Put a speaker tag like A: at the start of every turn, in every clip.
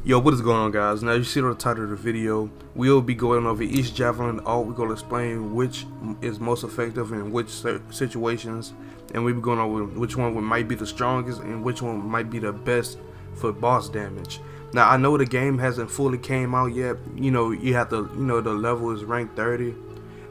A: Yo, what is going on, guys? Now you see the title of the video. We'll be going over each javelin alt. We're going to explain which is most effective in which situations, and we'll be going over which one might be the strongest and which one might be the best for boss damage. Now I know the game hasn't fully came out yet. You have to, the level is ranked 30,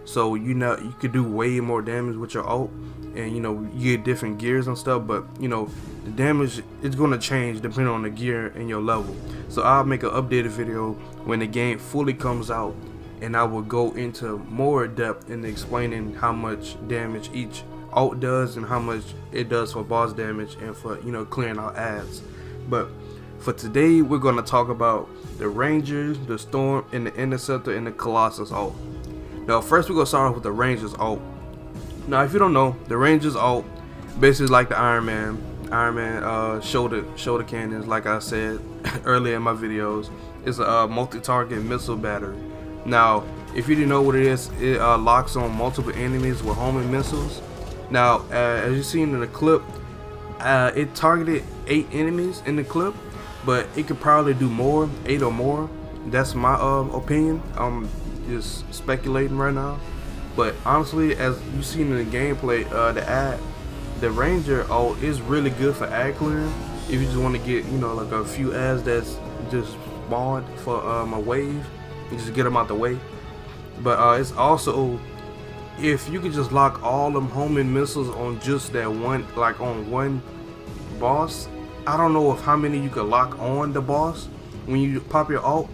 A: so you could do way more damage with your alt, and you get different gears and stuff, but the damage is going to change depending on the gear and your level. So I'll make an updated video when the game fully comes out, and I will go into more depth in explaining how much damage each alt does and how much it does for boss damage and for clearing out ads. But for today, we're going to talk about the Rangers, the Storm, and the Interceptor, and the Colossus alt. Now first we're going to start off with the Rangers alt. Now if you don't know, the Rangers alt basically like the Iron Man shoulder cannons, like I said earlier in my videos. It's a multi-target missile battery. Now if you didn't know what it is, it locks on multiple enemies with homing missiles. Now as you seen in the clip, it targeted 8 enemies in the clip, but it could probably do more, 8 or more. That's my opinion. I'm just speculating right now, but honestly, as you seen in the gameplay, the Ranger alt is really good for ad clearing. If you just want to get like a few ads that's just spawned for a wave, you just get them out the way. But it's also, if you could just lock all them homing missiles on just that one, like on one boss. I don't know how many you could lock on the boss when you pop your alt,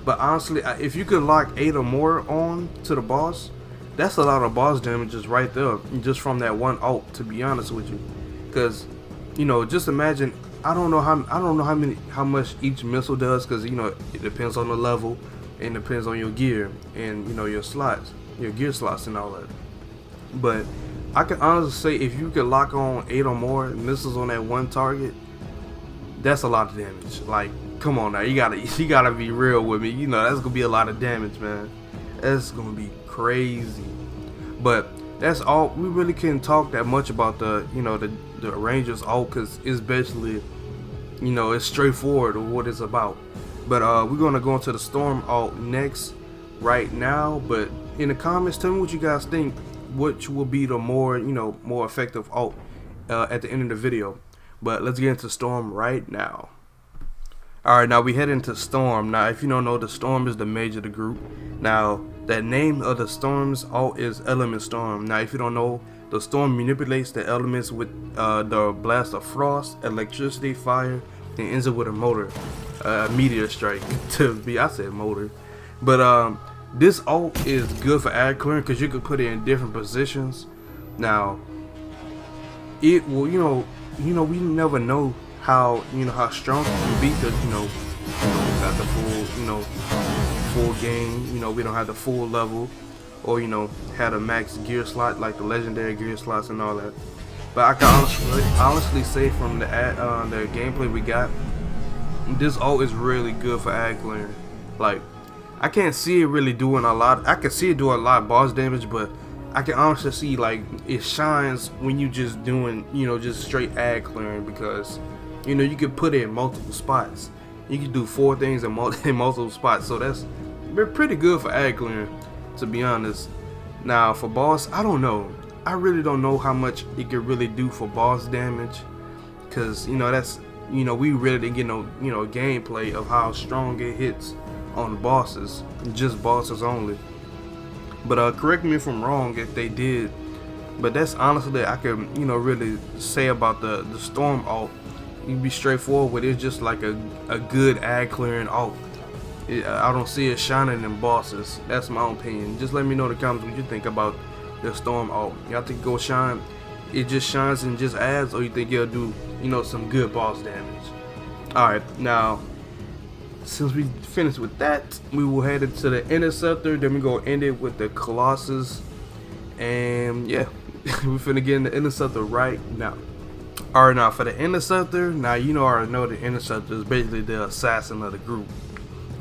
A: but honestly, if you could lock 8 or more on to the boss, that's a lot of boss damages right there, just from that one alt, to be honest with you. Because just imagine, I don't know how much each missile does, because it depends on the level and depends on your gear and your slots, your gear slots and all that. But I can honestly say, if you could lock on 8 or more missiles on that one target, that's a lot of damage. Like, come on now, you gotta be real with me. That's gonna be a lot of damage, man. That's gonna be crazy. But that's all. We really couldn't talk that much about the the Rangers alt, because it's basically it's straightforward of what it's about. But we're gonna go into the Storm alt next right now. But in the comments, tell me what you guys think, which will be the more more effective alt at the end of the video. But let's get into Storm right now. Alright, now we head into Storm. Now if you don't know, the Storm is the mage of the group. Now that name of the Storm's alt is Element Storm. Now if you don't know, the Storm manipulates the elements with the blast of frost, electricity, fire, and ends up with a motor, meteor strike. I said motor. But this alt is good for ad clearing, because you can put it in different positions. Now it will we never know how how strong it can be, because we got the full full game. We don't have the full level, or had a max gear slot like the legendary gear slots and all that. But I can honestly say, from the gameplay we got, this alt is really good for ad clearing. Like, I can't see it really doing a lot. I can see it doing a lot of boss damage, but I can honestly see, like, it shines when you just doing just straight ad clearing, because you can put it in multiple spots. You can do 4 things in multiple spots, so that's pretty good for ad clearing, to be honest. Now for boss, I don't know. I really don't know how much it could really do for boss damage, because that's we really didn't get no gameplay of how strong it hits on bosses, just bosses only. But correct me if I'm wrong if they did, but that's honestly I can really say about the Storm alt. You be straightforward with it. It's just like a good ad clearing alt. I don't see it shining in bosses. That's my own opinion. Just let me know in the comments what you think about the Storm alt. Y'all think it go shine? It just shines in just ads, or you think it'll do some good boss damage? Alright, now since we finished with that, we will head into the Interceptor. Then we go end it with the Colossus, and yeah, we're finna get in the Interceptor right now. Alright, now for the Interceptor, now I already know the Interceptor is basically the assassin of the group.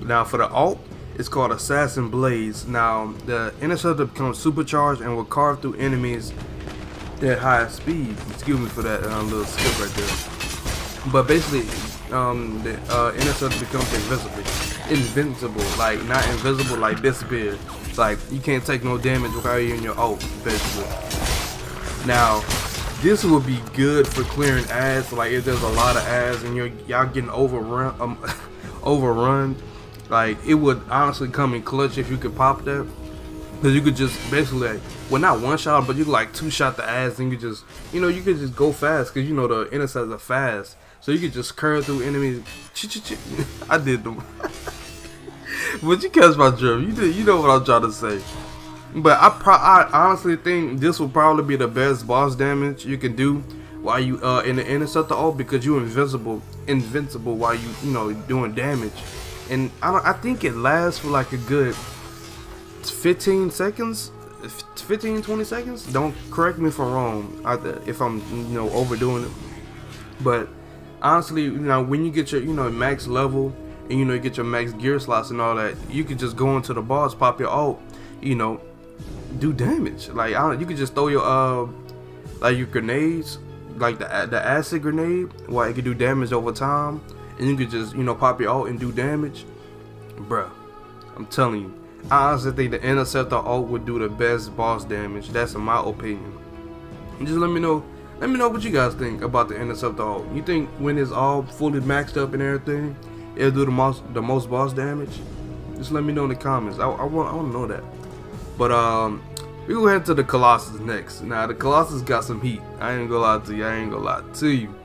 A: Now for the alt, it's called Assassin Blaze. Now the Interceptor becomes supercharged and will carve through enemies at high speed. Excuse me for that little skip right there. But basically, the Interceptor becomes invincible, like not invisible, like this big. Like you can't take no damage without you in your ult, basically. Now, this would be good for clearing ads. Like if there's a lot of ads and y'all getting overrun, like it would honestly come in clutch if you could pop that. Cause you could just basically, like, well, not one shot, but you could like 2-shot the ads, and you could just, you could just go fast. Cause the Interceptors are fast, so you could just curve through enemies. I did them, but you catch my drift. You know what I'm trying to say. But I honestly think this will probably be the best boss damage you can do while you in the Interceptor ult, because you're invincible while you doing damage, and I think it lasts for like a good 15 seconds, 15-20 seconds. Don't correct me if I'm wrong, if I'm overdoing it. But honestly, when you get your max level and you get your max gear slots and all that, you could just go into the boss, pop your ult, do damage. Like you could just throw your like your grenades, like the acid grenade, while it could do damage over time, and you could just pop your ult and do damage. Bruh, I'm telling you, I honestly think the Interceptor ult would do the best boss damage. That's in my opinion. And just let me know what you guys think about the Interceptor ult. You think when it's all fully maxed up and everything, it'll do the most boss damage? Just let me know in the comments. I want to know that. But we gonna head to the Colossus next. Now the Colossus got some heat. I ain't gonna lie to you.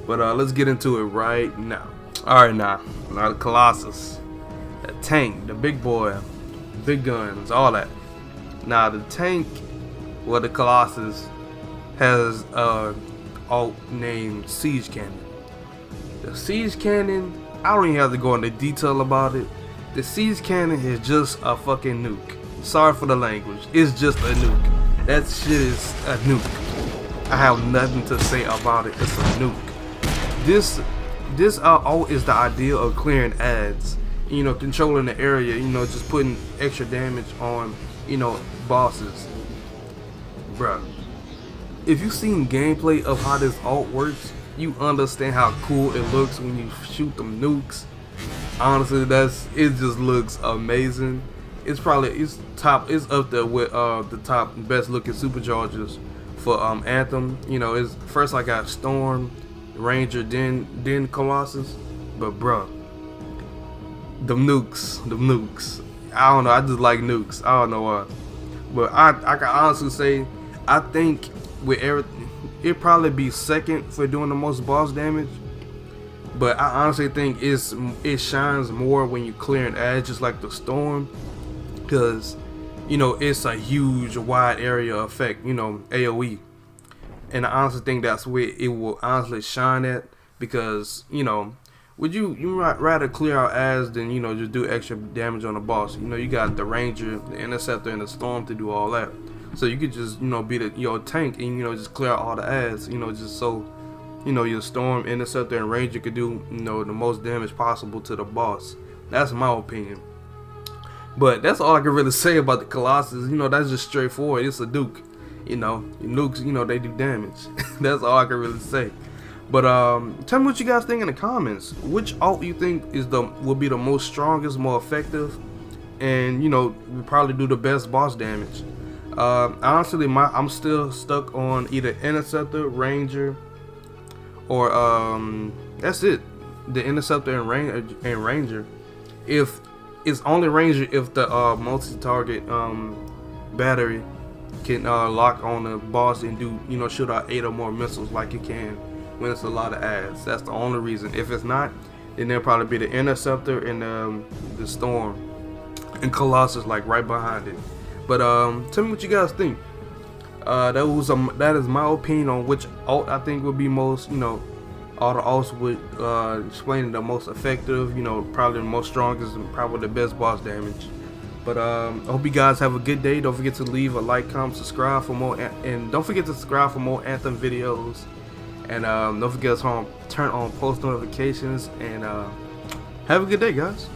A: But let's get into it right now. Alright, now the Colossus, the tank, the big boy, big guns, all that. Now the tank, well, the Colossus has ult named Siege Cannon. The Siege Cannon, I don't even have to go into detail about it. The Siege Cannon is just a fucking nuke. Sorry for the language, it's just a nuke. That shit is a nuke. I have nothing to say about it. It's a nuke. This ult is the idea of clearing ads, controlling the area, just putting extra damage on, bosses. Bruh, if you've seen gameplay of how this ult works, you understand how cool it looks when you shoot them nukes. Honestly, it just looks amazing. It's up there with the top best looking superchargers for Anthem. It's first I got Storm, Ranger, then Colossus. But bruh, the nukes. I don't know, I just like nukes. I don't know why. But I can honestly say, I think with everything, it'd probably be second for doing the most boss damage. But I honestly think it shines more when you clearing ads, just like the Storm. Because, it's a huge wide area effect, AoE. And I honestly think that's where it will honestly shine at. Because, would you rather clear out ads than, just do extra damage on the boss? You got the Ranger, the Interceptor, and the Storm to do all that. So you could just, be your tank and, just clear out all the ads, just so, your Storm, Interceptor, and Ranger could do, the most damage possible to the boss. That's my opinion. But that's all I can really say about the Colossus. That's just straightforward. It's a nuke. Nukes, they do damage. That's all I can really say. But tell me what you guys think in the comments. Which ult you think will be the most strongest, more effective, and will probably do the best boss damage. Honestly, I'm still stuck on either Interceptor, Ranger, or that's it. The Interceptor and Ranger. If it's only Ranger if the multi-target battery can lock on the boss and do shoot out 8 or more missiles like you can when it's a lot of ads. That's the only reason. If it's not, then there'll probably be the Interceptor and the Storm and Colossus like right behind it. But tell me what you guys think. That is my opinion on which ult I think would be most, all the ults would explain the most effective, probably the most strongest and probably the best boss damage. But I hope you guys have a good day. Don't forget to leave a like, comment, subscribe for more, and don't forget to subscribe for more Anthem videos. And don't forget to turn on post notifications. And have a good day, guys.